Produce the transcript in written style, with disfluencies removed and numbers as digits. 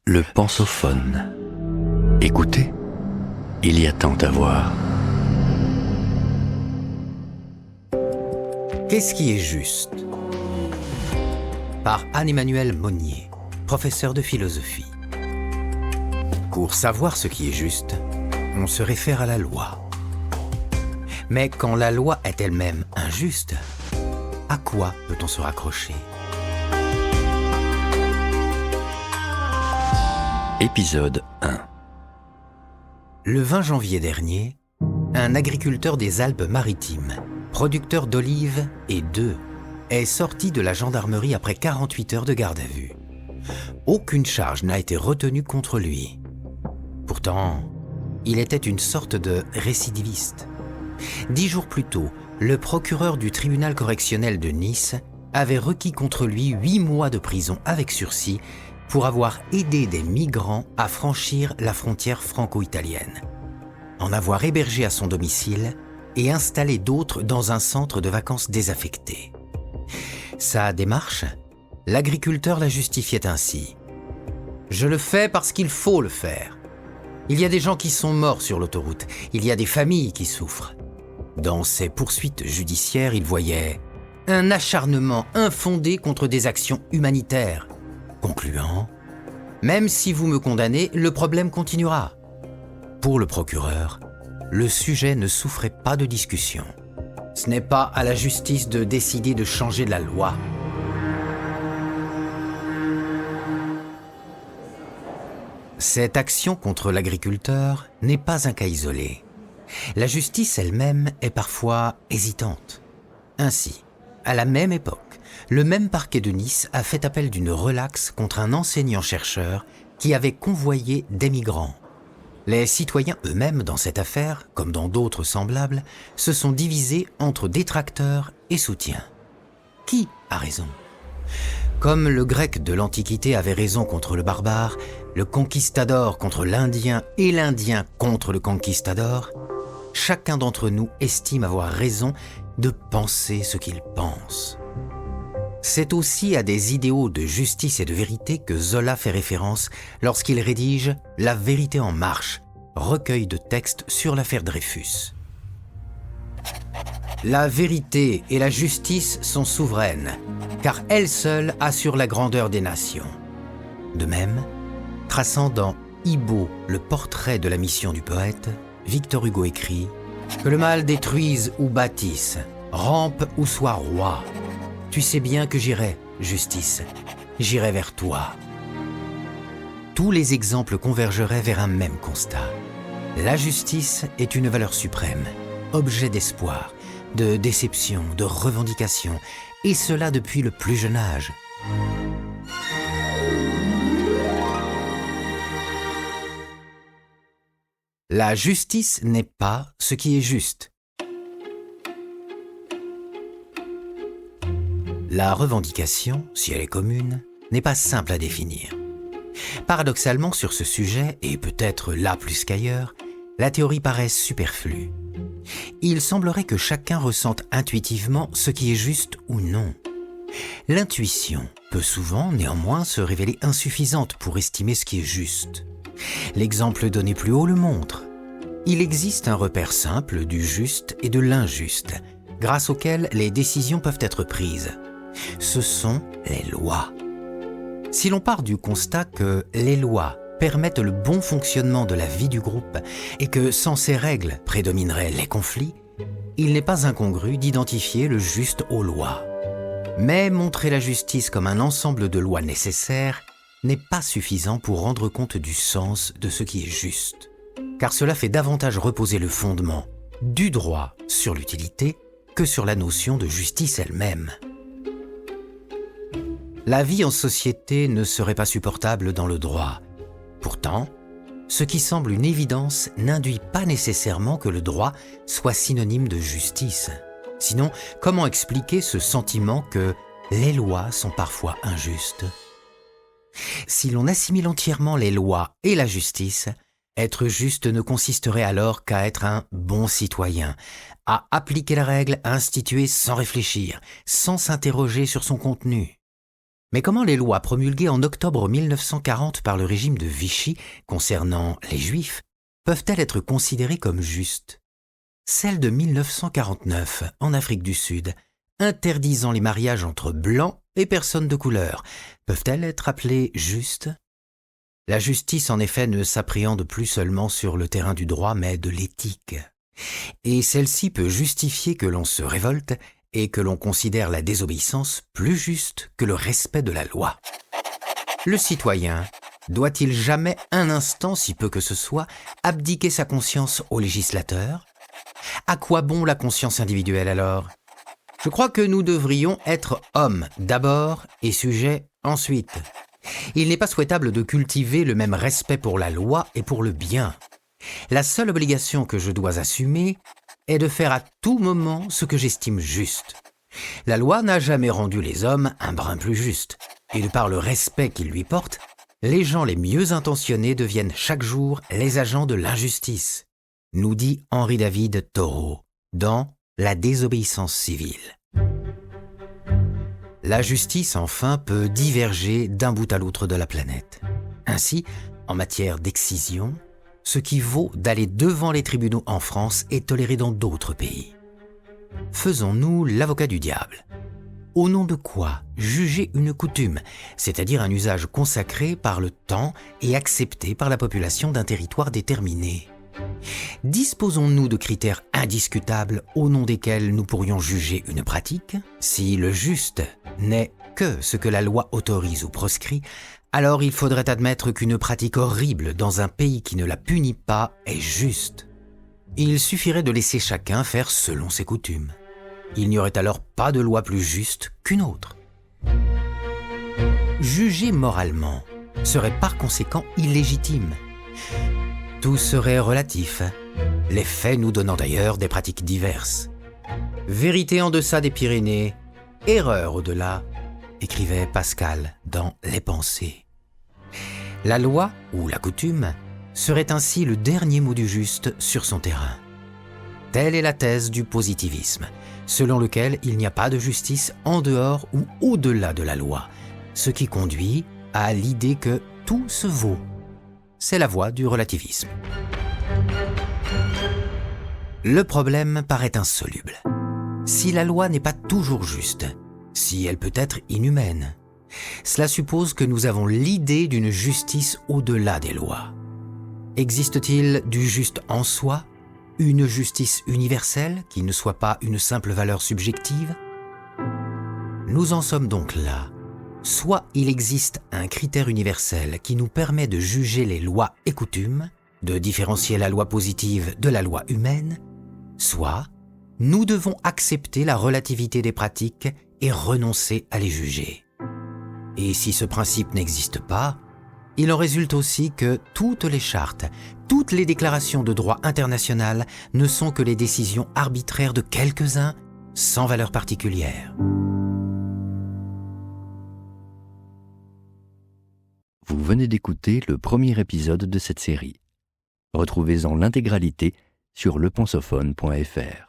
Le pensophone. Écoutez, il y a tant à voir. Qu'est-ce qui est juste ? Par Anne-Emmanuelle Monnier, professeure de philosophie. Pour savoir ce qui est juste, on se réfère à la loi. Mais quand la loi est elle-même injuste, à quoi peut-on se raccrocher ? Épisode 1. Le 20 janvier dernier, un agriculteur des Alpes-Maritimes, producteur d'olives et d'œufs, est sorti de la gendarmerie après 48 heures de garde à vue. Aucune charge n'a été retenue contre lui. Pourtant, il était une sorte de récidiviste. 10 jours plus tôt, le procureur du tribunal correctionnel de Nice avait requis contre lui 8 mois de prison avec sursis pour avoir aidé des migrants à franchir la frontière franco-italienne, en avoir hébergé à son domicile et installé d'autres dans un centre de vacances désaffecté. Sa démarche, l'agriculteur la justifiait ainsi. « Je le fais parce qu'il faut le faire. Il y a des gens qui sont morts sur l'autoroute, il y a des familles qui souffrent. » Dans ses poursuites judiciaires, il voyait un acharnement infondé contre des actions humanitaires, concluant « Même si vous me condamnez, le problème continuera. » Pour le procureur, le sujet ne souffrait pas de discussion. Ce n'est pas à la justice de décider de changer la loi. Cette action contre l'agriculteur n'est pas un cas isolé. La justice elle-même est parfois hésitante. Ainsi, à la même époque, le même parquet de Nice a fait appel d'une relaxe contre un enseignant-chercheur qui avait convoyé des migrants. Les citoyens eux-mêmes dans cette affaire, comme dans d'autres semblables, se sont divisés entre détracteurs et soutiens. Qui a raison ? Comme le grec de l'Antiquité avait raison contre le barbare, le conquistador contre l'Indien et l'Indien contre le conquistador, chacun d'entre nous estime avoir raison de penser ce qu'il pense. C'est aussi à des idéaux de justice et de vérité que Zola fait référence lorsqu'il rédige « La vérité en marche », recueil de textes sur l'affaire Dreyfus. La vérité et la justice sont souveraines, car elles seules assurent la grandeur des nations. De même, traçant dans Ibo le portrait de la mission du poète, Victor Hugo écrit « Que le mal détruise ou bâtisse, rampe ou soit roi, tu sais bien que j'irai, justice, j'irai vers toi. » Tous les exemples convergeraient vers un même constat. La justice est une valeur suprême, objet d'espoir, de déception, de revendication, et cela depuis le plus jeune âge. La justice n'est pas ce qui est juste. La revendication, si elle est commune, n'est pas simple à définir. Paradoxalement, sur ce sujet, et peut-être là plus qu'ailleurs, la théorie paraît superflue. Il semblerait que chacun ressente intuitivement ce qui est juste ou non. L'intuition peut souvent, néanmoins, se révéler insuffisante pour estimer ce qui est juste. L'exemple donné plus haut le montre. Il existe un repère simple du juste et de l'injuste, grâce auquel les décisions peuvent être prises. Ce sont les lois. Si l'on part du constat que les lois permettent le bon fonctionnement de la vie du groupe et que sans ces règles prédomineraient les conflits, il n'est pas incongru d'identifier le juste aux lois. Mais montrer la justice comme un ensemble de lois nécessaires n'est pas suffisant pour rendre compte du sens de ce qui est juste, car cela fait davantage reposer le fondement du droit sur l'utilité que sur la notion de justice elle-même. La vie en société ne serait pas supportable dans le droit. Pourtant, ce qui semble une évidence n'induit pas nécessairement que le droit soit synonyme de justice. Sinon, comment expliquer ce sentiment que les lois sont parfois injustes ? Si l'on assimile entièrement les lois et la justice, être juste ne consisterait alors qu'à être un bon citoyen, à appliquer la règle instituée sans réfléchir, sans s'interroger sur son contenu. Mais comment les lois promulguées en octobre 1940 par le régime de Vichy concernant les Juifs peuvent-elles être considérées comme justes ? Celles de 1949 en Afrique du Sud, interdisant les mariages entre blancs et personnes de couleur, peuvent-elles être appelées justes ? La justice, en effet, ne s'appréhende plus seulement sur le terrain du droit, mais de l'éthique. Et celle-ci peut justifier que l'on se révolte et que l'on considère la désobéissance plus juste que le respect de la loi. Le citoyen doit-il jamais un instant, si peu que ce soit, abdiquer sa conscience au législateur ? À quoi bon la conscience individuelle alors ? Je crois que nous devrions être hommes d'abord et sujets ensuite. Il n'est pas souhaitable de cultiver le même respect pour la loi et pour le bien. La seule obligation que je dois assumer est de faire à tout moment ce que j'estime juste. La loi n'a jamais rendu les hommes un brin plus justes, et de par le respect qu'ils lui portent, les gens les mieux intentionnés deviennent chaque jour les agents de l'injustice, nous dit Henri-David Thoreau dans La désobéissance civile. La justice, enfin, peut diverger d'un bout à l'autre de la planète. Ainsi, en matière d'excision, ce qui vaut d'aller devant les tribunaux en France est toléré dans d'autres pays. Faisons-nous l'avocat du diable. Au nom de quoi juger une coutume, c'est-à-dire un usage consacré par le temps et accepté par la population d'un territoire déterminé ? Disposons-nous de critères indiscutables au nom desquels nous pourrions juger une pratique ? Si le juste n'est que ce que la loi autorise ou proscrit, alors il faudrait admettre qu'une pratique horrible dans un pays qui ne la punit pas est juste. Il suffirait de laisser chacun faire selon ses coutumes. Il n'y aurait alors pas de loi plus juste qu'une autre. Juger moralement serait par conséquent illégitime. Tout serait relatif, les faits nous donnant d'ailleurs des pratiques diverses. Vérité en deçà des Pyrénées, erreur au-delà, écrivait Pascal dans Les Pensées. La loi, ou la coutume, serait ainsi le dernier mot du juste sur son terrain. Telle est la thèse du positivisme, selon lequel il n'y a pas de justice en dehors ou au-delà de la loi, ce qui conduit à l'idée que tout se vaut. C'est la voie du relativisme. Le problème paraît insoluble. Si la loi n'est pas toujours juste, si elle peut être inhumaine, cela suppose que nous avons l'idée d'une justice au-delà des lois. Existe-t-il du juste en soi, une justice universelle qui ne soit pas une simple valeur subjective ? Nous en sommes donc là. Soit il existe un critère universel qui nous permet de juger les lois et coutumes, de différencier la loi positive de la loi humaine, soit nous devons accepter la relativité des pratiques et renoncer à les juger. Et si ce principe n'existe pas, il en résulte aussi que toutes les chartes, toutes les déclarations de droit international ne sont que les décisions arbitraires de quelques-uns sans valeur particulière. Vous venez d'écouter le premier épisode de cette série. Retrouvez-en l'intégralité sur lepensophone.fr.